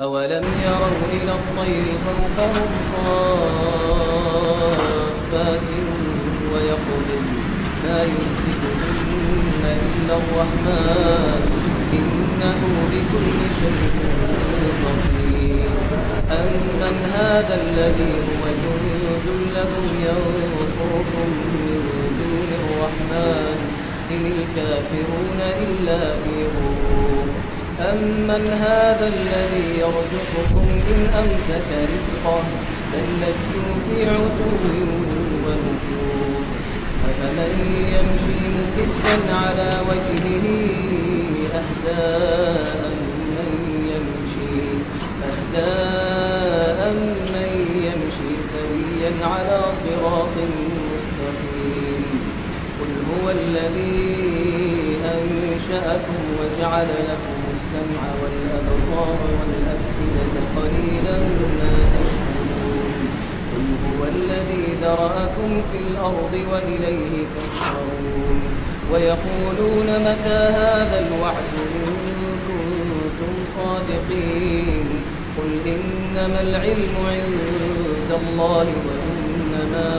أولم يروا إلى الطير فوقهم صافات ويقبضن ما يمسكهن إلا الرحمن إنه بكل شيء بصير. أمن هذا الذي هو جند لكم ينصركم من دون الرحمن إن الكافرون إلا في غرور. أمن هذا الذي يرزقكم إن أمسك رزقه بل لجوا في عتو ونفور. أفمن يمشي مكبا على وجهه أهدى أمن يمشي سويا على صراط مستقيم. قل هو الذي أنشأكم وجعل لكم السمع والأبصار والأفئدة قليلا ما تشكرون. قل هو الذي ذرأكم في الأرض وإليه تحشرون. ويقولون متى هذا الوعد إن كنتم صادقين. قل إنما العلم عند الله وإنما